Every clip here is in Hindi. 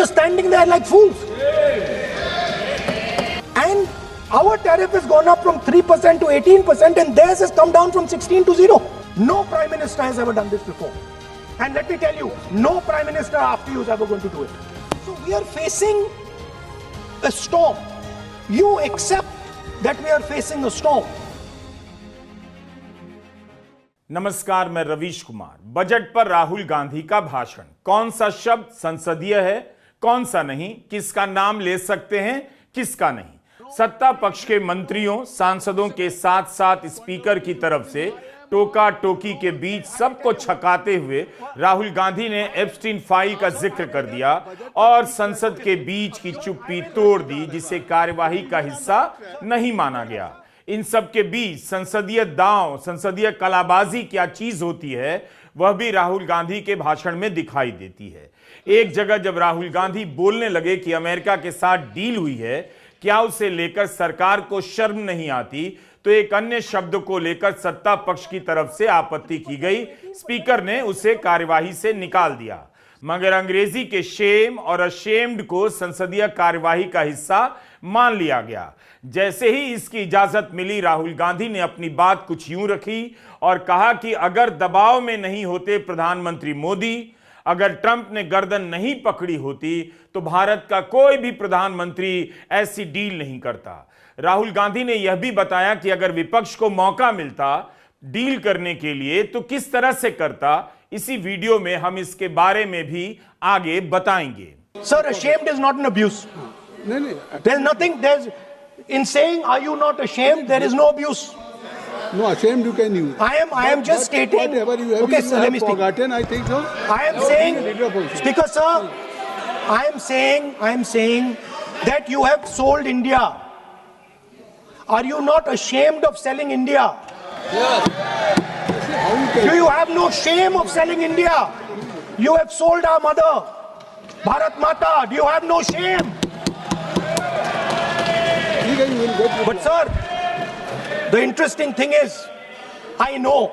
just standing there like fools. And our tariff has gone up from 3% to 18% and theirs has come down from 16 to 0. No prime minister has ever done this before. And let me tell you, no prime minister after you is ever going to do it. So we are facing a storm. You accept that we are facing a storm. नमस्कार, मैं रवीश कुमार। बजट पर राहुल गांधी का भाषण, कौन सा शब्द संसदीय है, कौन सा नहीं, किसका नाम ले सकते हैं, किसका नहीं। सत्ता पक्ष के मंत्रियों, सांसदों के साथ साथ स्पीकर की तरफ से टोका टोकी के बीच सबको छकाते हुए राहुल गांधी ने एप्स्टीन फाइल का जिक्र कर दिया और संसद के बीच की चुप्पी तोड़ दी, जिसे कार्यवाही का हिस्सा नहीं माना गया। इन सब के बीच संसदीय दांव, संसदीय कलाबाजी क्या चीज होती है, वह भी राहुल गांधी के भाषण में दिखाई देती है। एक जगह जब राहुल गांधी बोलने लगे कि अमेरिका के साथ डील हुई है, क्या उसे लेकर सरकार को शर्म नहीं आती, तो एक अन्य शब्द को लेकर सत्ता पक्ष की तरफ से आपत्ति की गई। स्पीकर ने उसे कार्यवाही से निकाल दिया, मगर अंग्रेजी के शेम और अशेम्ड को संसदीय कार्यवाही का हिस्सा मान लिया गया। जैसे ही इसकी इजाजत मिली, राहुल गांधी ने अपनी बात कुछ यूं रखी और कहा कि अगर दबाव में नहीं होते प्रधानमंत्री मोदी, अगर ट्रंप ने गर्दन नहीं पकड़ी होती, तो भारत का कोई भी प्रधानमंत्री ऐसी डील नहीं करता। राहुल गांधी ने यह भी बताया कि अगर विपक्ष को मौका मिलता डील करने के लिए तो किस तरह से करता। इसी वीडियो में हम इसके बारे में भी आगे बताएंगे। Sir, ashamed is not an abuse. There's nothing, in saying are you not ashamed, there is no abuse. No, ashamed you can use. I am just stating. Whatever you have, okay, sir, let me speak. Forgotten, I think so. I am saying, Speaker sir, I am saying that you have sold India. Are you not ashamed of selling India? Yes. Do you have no shame of selling India? You have sold our mother, Bharat Mata. Do you have no shame? But sir, the interesting thing is, I know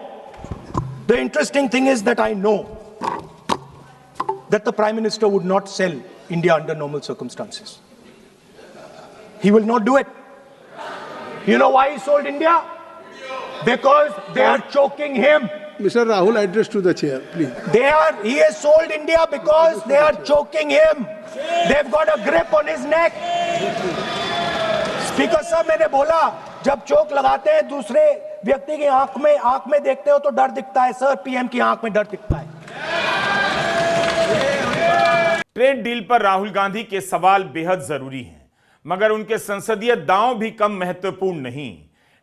that the Prime Minister would not sell India under normal circumstances. He will not do it. You know why he sold India? Because they are choking him. Mr. Rahul, address to the chair, please. He has sold India because they are choking him. They've got a grip on his neck. Speaker साहब, मैंने बोला जब चोक लगाते हैं दूसरे व्यक्ति की आंख में देखते हो तो डर दिखता है। सर, पीएम की आंख में डर दिखता है। ट्रेड डील पर राहुल गांधी के सवाल बेहद जरूरी हैं, मगर उनके संसदीय दांव भी कम महत्वपूर्ण नहीं।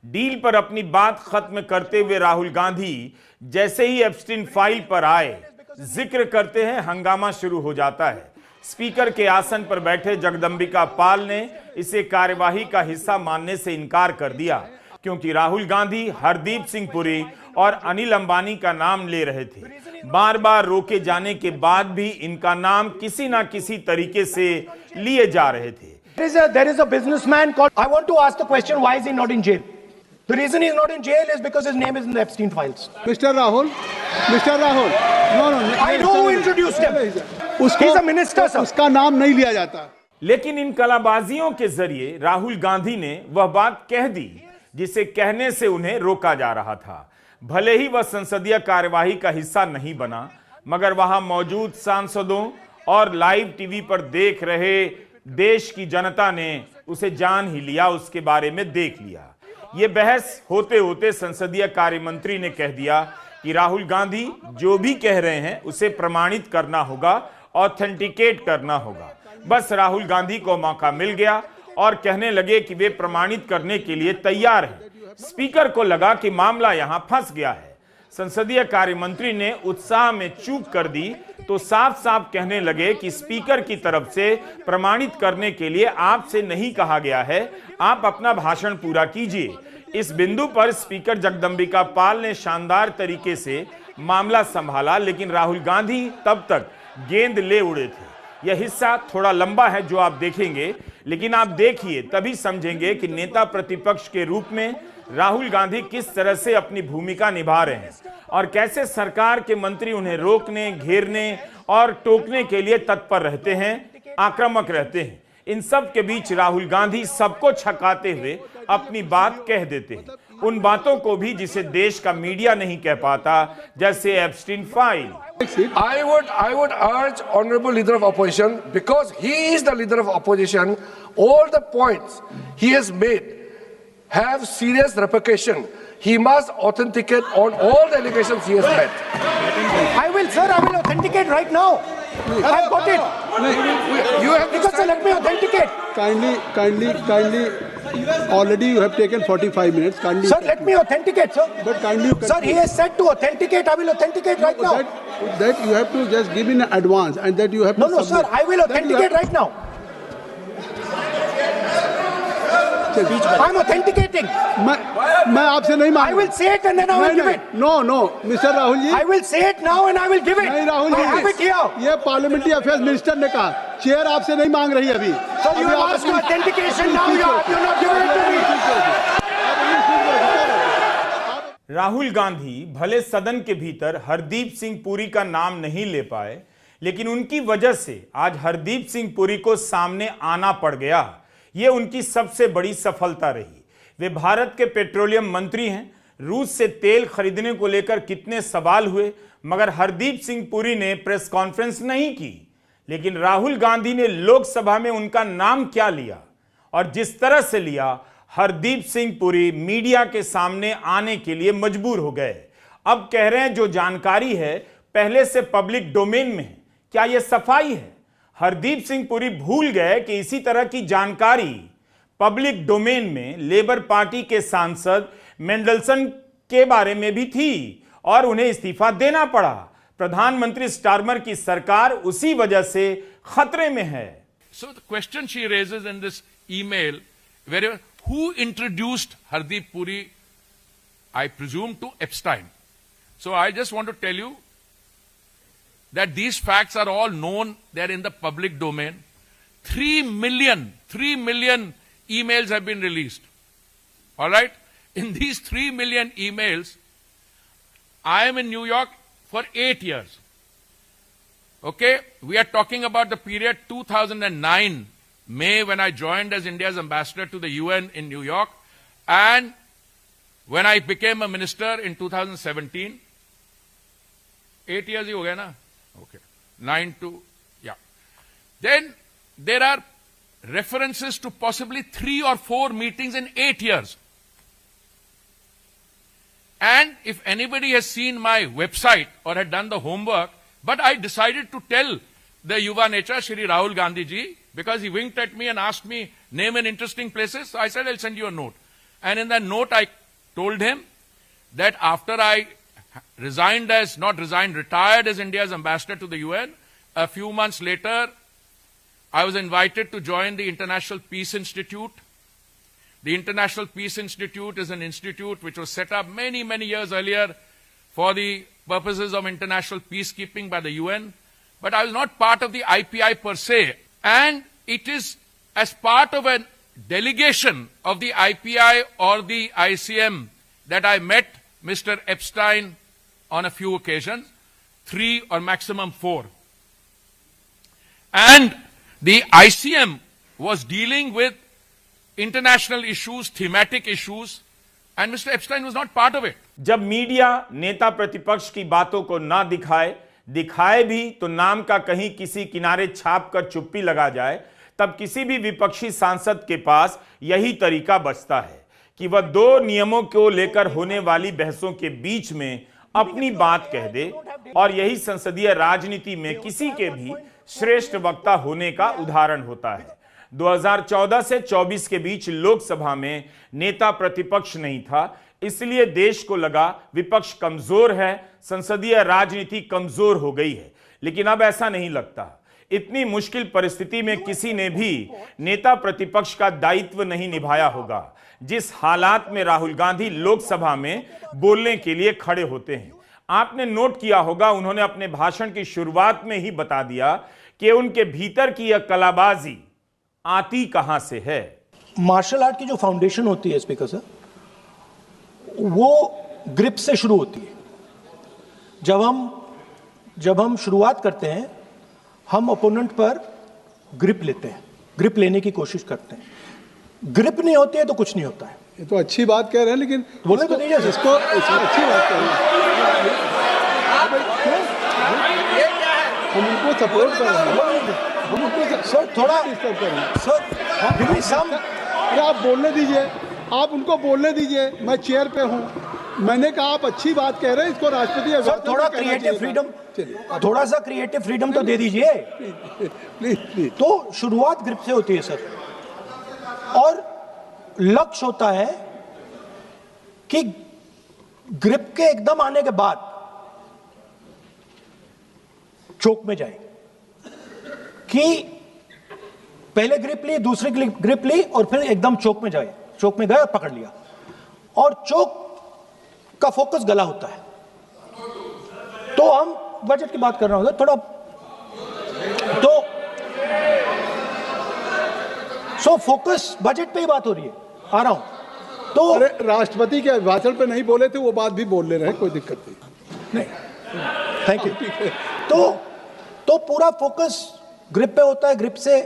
डील पर अपनी बात खत्म करते हुए राहुल गांधी जैसे ही एप्स्टीन फाइल पर आए, जिक्र करते हैं, हंगामा शुरू हो जाता है। स्पीकर के आसन पर बैठे जगदंबिका पाल ने इसे कार्यवाही का हिस्सा मानने से इनकार कर दिया, क्योंकि राहुल गांधी हरदीप सिंह पुरी और अनिल अंबानी का नाम ले रहे थे। बार बार रोके जाने के बाद भी इनका नाम किसी ना किसी तरीके से लिए जा रहे थे। There is a businessman called. I want to ask the question, why is he not in jail? The reason he is not in jail is because his name is in the Epstein files. Mr. Rahul. No. I know who introduced him. He's a minister, sir. उसका नाम नहीं लिया जाता। लेकिन इन कलाबाजियों के जरिए राहुल गांधी ने वह बात कह दी जिसे कहने से उन्हें रोका जा रहा था। भले ही वह संसदीय कार्यवाही का हिस्सा नहीं बना, मगर वहां मौजूद सांसदों और लाइव टीवी पर देख रहे देश की जनता ने उसे जान ही लिया, उसके बारे में देख लिया। यह बहस होते होते संसदीय कार्य मंत्री ने कह दिया कि राहुल गांधी जो भी कह रहे हैं उसे प्रमाणित करना होगा, ऑथेंटिकेट करना होगा। बस राहुल गांधी को मौका मिल गया और कहने लगे कि वे प्रमाणित करने के लिए तैयार हैं। स्पीकर को लगा कि मामला यहां फंस गया है। संसदीय कार्य मंत्री ने उत्साह में चूक कर दी तो साफ साफ कहने लगे कि स्पीकर की तरफ से प्रमाणित करने के लिए आपसे नहीं कहा गया है, आप अपना भाषण पूरा कीजिए। इस बिंदु पर स्पीकर जगदंबिका पाल ने शानदार तरीके से मामला संभाला, लेकिन राहुल गांधी तब तक गेंद ले उड़े थे। यह हिस्सा थोड़ा लंबा है जो आप देखेंगे, लेकिन आप देखिए तभी समझेंगे कि नेता प्रतिपक्ष के रूप में राहुल गांधी किस तरह से अपनी भूमिका निभा रहे हैं और कैसे सरकार के मंत्री उन्हें रोकने, घेरने और टोकने के लिए तत्पर रहते हैं। आक्रामक रहते हैं। इन सब के बीच राहुल गांधी सबको छकाते हुए अपनी बात कह देते हैं, उन बातों को भी जिसे देश का मीडिया नहीं कह पाता, जैसे Epstein file. I would urge Honorable Leader of Opposition, because he is the Leader of Opposition, all the points he has made have serious repercussion. He must authenticate on all the allegations he has made. I will authenticate right now. I've got it. You have Because sir, let me authenticate. Kindly. Already you have taken 45 minutes. Kindly. Sir, let me authenticate, sir. But kindly. Sir, he has said to authenticate. I will authenticate right now. That you have to just give in advance, and that you have to. No, sir. I will authenticate right now. I'm authenticating. मैं आपसे नहीं मांग। I will say it and then I will give it. No, Mr. Rahul ji. I will say it now and I will give it. नहीं Rahul ji. I have it here. ये पार्लियामेंट्री अफेयर्स मिनिस्टर ने कहा, चेयर आपसे नहीं मांग रही अभी। So you have asked for authentication now. You are not giving it to me. Rahul Gandhi भले सदन के भीतर हरदीप सिंह पुरी का नाम नहीं ले पाए, लेकिन उनकी वजह से आज हरदीप सिंह पुरी को सामने आना पड़ गया। यह उनकी सबसे बड़ी सफलता रही। वे भारत के पेट्रोलियम मंत्री हैं। रूस से तेल खरीदने को लेकर कितने सवाल हुए, मगर हरदीप सिंह पुरी ने प्रेस कॉन्फ्रेंस नहीं की। लेकिन राहुल गांधी ने लोकसभा में उनका नाम क्या लिया, और जिस तरह से लिया, हरदीप सिंह पुरी मीडिया के सामने आने के लिए मजबूर हो गए। अब कह रहे हैं जो जानकारी है पहले से पब्लिक डोमेन में है। क्या यह सफाई है? हरदीप सिंह पुरी भूल गए कि इसी तरह की जानकारी पब्लिक डोमेन में लेबर पार्टी के सांसद मेंडलसन के बारे में भी थी और उन्हें इस्तीफा देना पड़ा। प्रधानमंत्री स्टारमर की सरकार उसी वजह से खतरे में है। So the question she raises in this email, who introduced Hardeep Puri, I presume, to Epstein. So I just want to tell you that these facts are all known, they're in the public domain. 3 million emails have been released. All right? In these 3 million emails, I am in New York for 8 years. Okay? We are talking about the period 2009, May, when I joined as India's ambassador to the UN in New York, and when I became a minister in 2017. 8 years hi ho gaya na? Okay. 9 to, yeah. Then there are references to possibly 3 or 4 meetings in 8 years. And if anybody has seen my website or had done the homework, but I decided to tell the Yuva Necha, Shri Rahul Gandhi ji, because he winked at me and asked me, name an interesting places. So I said, I'll send you a note. And in that note, I told him that after I retired as India's ambassador to the UN, a few months later, I was invited to join the International Peace Institute. The International Peace Institute is an institute which was set up many years earlier for the purposes of international peacekeeping by the UN. But I was not part of the IPI per se. And it is as part of a delegation of the IPI or the ICM that I met Mr. Epstein on a few occasions, 3 or maximum 4. And the ICM was dealing with international issues, thematic issues, and Mr. Epstein was not part of it. जब मीडिया नेता प्रतिपक्ष की बातों को ना दिखाए भी तो नाम का कहीं किसी किनारे छाप कर चुप्पी लगा जाए, तब किसी भी विपक्षी सांसद के पास यही तरीका बचता है कि वह 2 नियमों को लेकर होने वाली बहसों के बीच में अपनी बात कह दे, और यही संसदीय राजनीति में किसी के भी श्रेष्ठ वक्ता होने का उदाहरण होता है। 2014 से 24 के बीच लोकसभा में नेता प्रतिपक्ष नहीं था, इसलिए देश को लगा विपक्ष कमजोर है, संसदीय राजनीति कमजोर हो गई है। लेकिन अब ऐसा नहीं लगता। इतनी मुश्किल परिस्थिति में किसी ने भी नेता प्रतिपक्ष का दायित्व नहीं निभाया होगा। जिस हालात में राहुल गांधी लोकसभा में बोलने के लिए खड़े होते हैं, आपने नोट किया होगा, उन्होंने अपने भाषण की शुरुआत में ही बता दिया कि उनके भीतर की यह कलाबाजी आती कहां से है। मार्शल आर्ट की जो फाउंडेशन होती है स्पीकर सर, वो ग्रिप से शुरू होती है। जब हम शुरुआत करते हैं, हम ओपोनेंट पर ग्रिप लेते हैं, ग्रिप लेने की कोशिश करते हैं। ग्रिप नहीं होती है तो कुछ नहीं होता है। ये तो अच्छी बात कह रहे हैं, लेकिन बोलने तो दीजिए सर। इसको अच्छी बात कह रहे हैं, हम उनको सपोर्ट कर रहे हैं, हम उनको सर थोड़ा डिस्टर्ब कर रहे हैं। सर give me some अरे आप बोलने दीजिए, आप उनको बोलने दीजिए, मैं चेयर पे हूँ। मैंने कहा आप अच्छी बात कह रहे हैं, इसको राष्ट्रपति सर अभिभाषण थोड़ा में कहना क्रिएटिव चाहिए फ्रीडम, था। चलिए थोड़ा सा क्रिएटिव फ्रीडम तो दे दीजिए। Please please. तो शुरुआत ग्रिप से होती है सर, और लक्ष्य होता है कि ग्रिप के एकदम आने के बाद चोक में जाए, कि पहले ग्रिप ली, दूसरी ग्रिप ली और फिर एकदम चोक में जाए। चोक में गए और पकड़ लिया, और चोक का फोकस गला होता है। तो हम बजट की बात कर रहे हैं थोड़ा, तो सो फोकस बजट पे ही बात हो रही है, आ रहा हूं। तो अरे राष्ट्रपति के अभिभाषण पे नहीं बोले थे, वो बात भी बोल ले रहे हैं, कोई दिक्कत नहीं। Thank you. तो पूरा फोकस ग्रिप पे होता है, ग्रिप से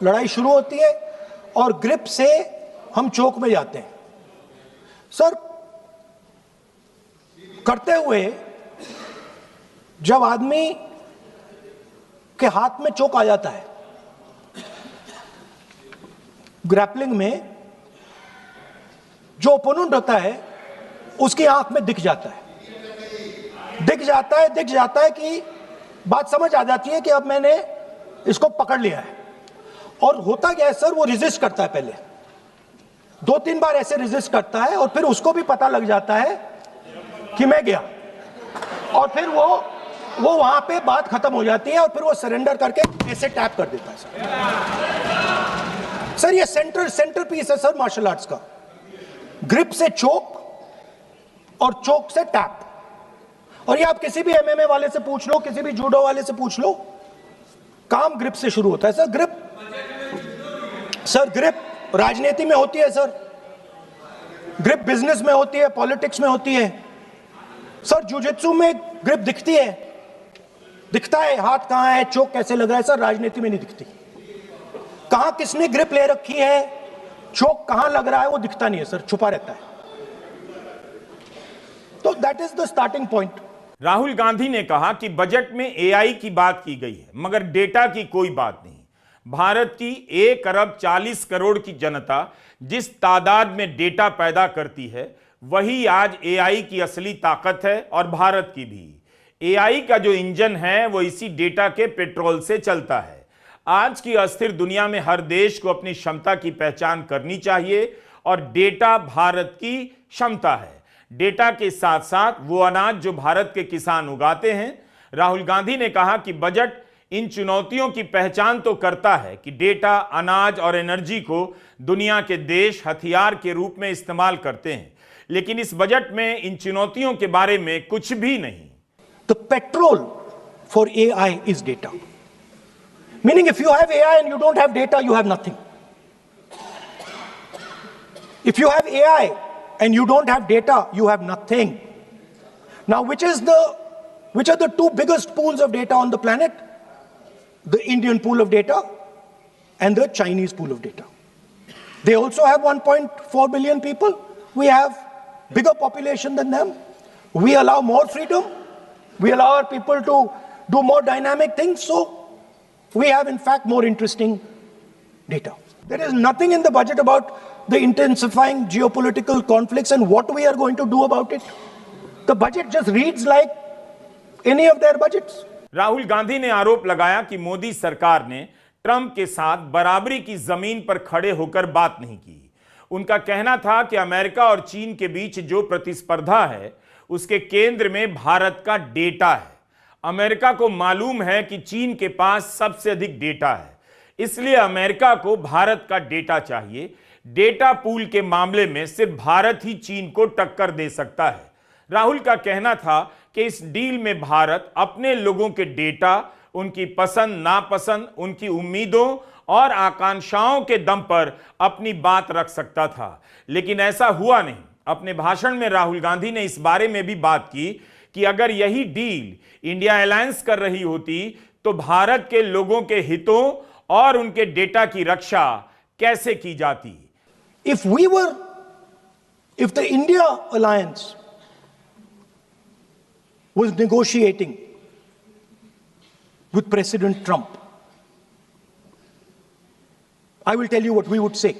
लड़ाई शुरू होती है और ग्रिप से हम चोक में जाते हैं। सर करते हुए जब आदमी के हाथ में चोक आ जाता है ग्रैपलिंग में, जो ओपोनेंट होता है उसकी आंख में दिख जाता है कि बात समझ आ जाती है कि अब मैंने इसको पकड़ लिया है। और होता क्या है सर, वो रेजिस्ट करता है, पहले 2-3 बार ऐसे रेजिस्ट करता है और फिर उसको भी पता लग जाता है कि मैं गया, और फिर वो वहां पे बात खत्म हो जाती है और फिर वो सरेंडर करके ऐसे टैप कर देता है सर। ये सेंटर पीस है सर मार्शल आर्ट्स का, ग्रिप से चोक और चोक से टैप। और ये आप किसी भी एमएमए वाले से पूछ लो, किसी भी जूडो वाले से पूछ लो, काम ग्रिप से शुरू होता है सर। ग्रिप राजनीति में होती है सर, ग्रिप बिजनेस में होती है, पॉलिटिक्स में होती है सर। जुजित्सु में ग्रिप दिखता है हाथ कहां है, चोक कैसे लग रहा है सर। राजनीति में नहीं दिखती, कहां किसने ग्रिप ले रखी है, चोक कहां लग रहा है, वो दिखता नहीं है सर, छुपा रहता है। तो that is the starting point. Rahul Gandhi ने कहा कि बजट में एआई की बात की गई है, मगर डेटा की कोई बात नहीं। भारत की 1 अरब 40 करोड़ की जनता जिस तादाद में डेटा पैदा करती है, वही आज एआई की असली ताकत है, और भारत की भी। एआई का जो इंजन है वो इसी डेटा के पेट्रोल से चलता है। आज की अस्थिर दुनिया में हर देश को अपनी क्षमता की पहचान करनी चाहिए, और डेटा भारत की क्षमता है। डेटा के साथ साथ वो अनाज जो भारत के किसान उगाते हैं। राहुल गांधी ने कहा कि बजट इन चुनौतियों की पहचान तो करता है कि डेटा, अनाज और एनर्जी को दुनिया के देश हथियार के रूप में इस्तेमाल करते हैं, लेकिन इस बजट में इन चुनौतियों के बारे में कुछ भी नहीं। The petrol for AI is data. Meaning if you have AI and you don't have data, you have nothing. If you have AI and you don't have data, you have nothing. Now, which are the two biggest pools of data on the planet? The Indian pool of data and the Chinese pool of data. They also have 1.4 billion people. We have bigger population than them. We allow more freedom. We allow our people to do more dynamic things. So we have in fact more interesting data. There is nothing in the budget about the intensifying geopolitical conflicts and what we are going to do about it. The budget just reads like any of their budgets. Rahul Gandhi ने आरोप लगाया कि मोदी सरकार ने ट्रंप के साथ बराबरी की जमीन पर खड़े होकर बात नहीं की। उनका कहना था कि अमेरिका और चीन के बीच जो प्रतिस्पर्धा है, उसके केंद्र में भारत का डेटा है। अमेरिका को मालूम है कि चीन के पास सबसे अधिक डेटा है, इसलिए अमेरिका को भारत का डेटा चाहिए। डेटा पूल के मामले में सिर्फ भारत ही चीन को टक्कर दे सकता है। राहुल का कहना था कि इस डील में भारत अपने लोगों के डेटा, उनकी पसंद नापसंद, उनकी उम्मीदों और आकांक्षाओं के दम पर अपनी बात रख सकता था, लेकिन ऐसा हुआ नहीं। अपने भाषण में राहुल गांधी ने इस बारे में भी बात की कि अगर यही डील इंडिया अलायंस कर रही होती तो भारत के लोगों के हितों और उनके डेटा की रक्षा कैसे की जाती। If the India alliance was negotiating with President Trump, I will tell you what we would say.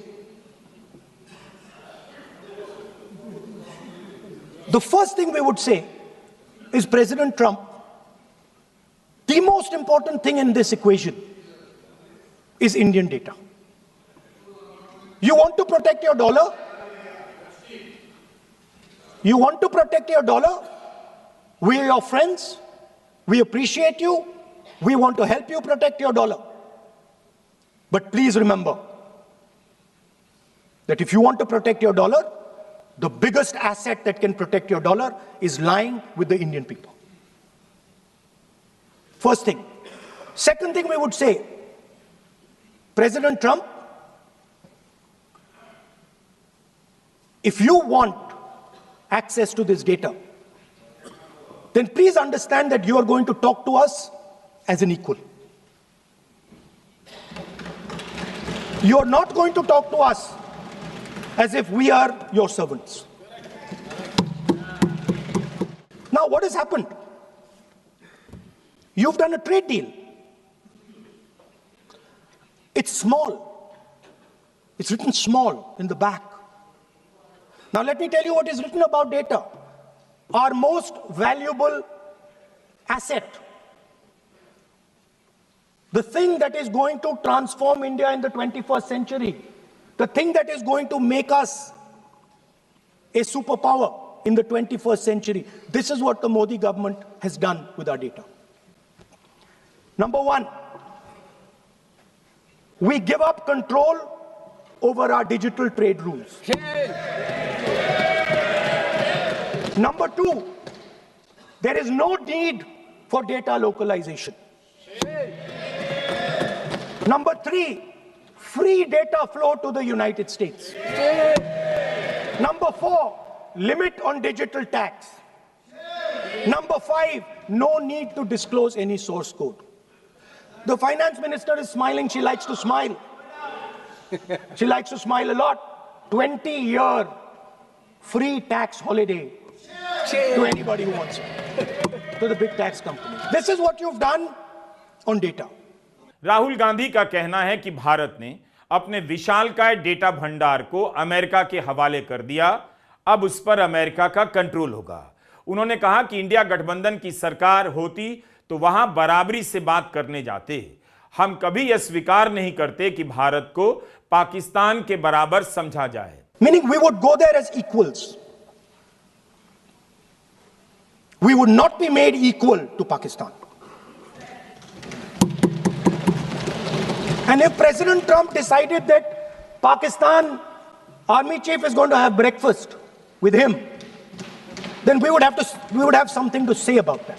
The first thing we would say is, President Trump, the most important thing in this equation is Indian data. You want to protect your dollar? You want to protect your dollar? We are your friends. We appreciate you. We want to help you protect your dollar. But please remember that if you want to protect your dollar, the biggest asset that can protect your dollar is lying with the Indian people. First thing. Second thing we would say, President Trump, if you want access to this data, then please understand that you are going to talk to us as an equal. You are not going to talk to us as if we are your servants. Now, what has happened? You've done a trade deal. It's small. It's written small in the back. Now, let me tell you what is written about data. Our most valuable asset, the thing that is going to transform India in the 21st century, the thing that is going to make us a superpower in the 21st century. This is what the Modi government has done with our data. Number one, we give up control over our digital trade rules. Number two, there is no need for data localization. Number three, free data flow to the United States. Number four, limit on digital tax. Number five, no need to disclose any source code. The finance minister is smiling. She likes to smile. She likes to smile a lot. 20-year free tax holiday to anybody who wants it, to the big tax companies. This is what you've done on data. Rahul Gandhi का कहना है कि भारत ने अपने विशालकाय डेटा भंडार को अमेरिका के हवाले कर दिया, अब उस पर अमेरिका का कंट्रोल होगा। उन्होंने कहा कि इंडिया गठबंधन की सरकार होती तो वहां बराबरी से बात करने जाते। हम कभी यह स्वीकार नहीं करते कि भारत को पाकिस्तान के बराबर समझा जाए। Meaning we would go there as equals. We would not be made equal to Pakistan. And if President Trump decided that Pakistan army chief is going to have breakfast with him, then we would have something to say about that.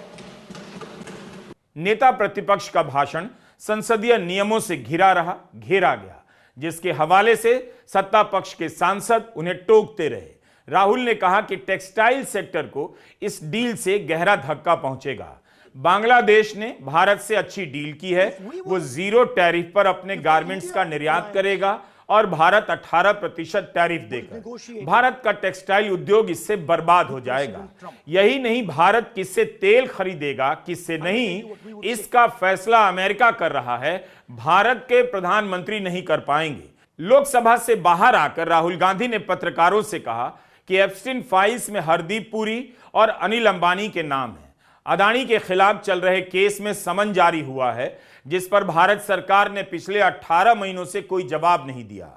नेता प्रतिपक्ष का भाषण संसदीय नियमों से घेरा गया, जिसके हवाले से सत्ता पक्ष के सांसद उन्हें टोकते रहे। राहुल ने कहा कि टेक्सटाइल सेक्टर को इस डील से गहरा धक्का पहुंचेगा। बांग्लादेश ने भारत से अच्छी डील की है, वो 0 टैरिफ पर अपने गारमेंट्स का निर्यात करेगा और भारत 18% टैरिफ देगा। भारत का टेक्सटाइल उद्योग इससे बर्बाद हो जाएगा। यही नहीं, भारत किससे तेल खरीदेगा, किससे नहीं, इसका फैसला अमेरिका कर रहा है, भारत के प्रधानमंत्री नहीं कर पाएंगे। लोकसभा से बाहर आकर राहुल गांधी ने पत्रकारों से कहा कि एप्स्टीन फाइल्स में हरदीप पुरी और अनिल अंबानी के नाम है। अदानी के खिलाफ चल रहे केस में समन जारी हुआ है, जिस पर भारत सरकार ने पिछले 18 महीनों से कोई जवाब नहीं दिया।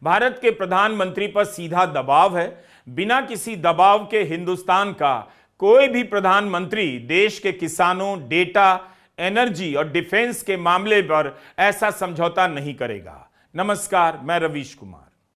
भारत के प्रधानमंत्री पर सीधा दबाव है। बिना किसी दबाव के हिंदुस्तान का कोई भी प्रधानमंत्री देश के किसानों, डेटा, एनर्जी और डिफेंस के मामले पर ऐसा समझौता नहीं करेगा। नमस्कार, मैं रवीश कुमार।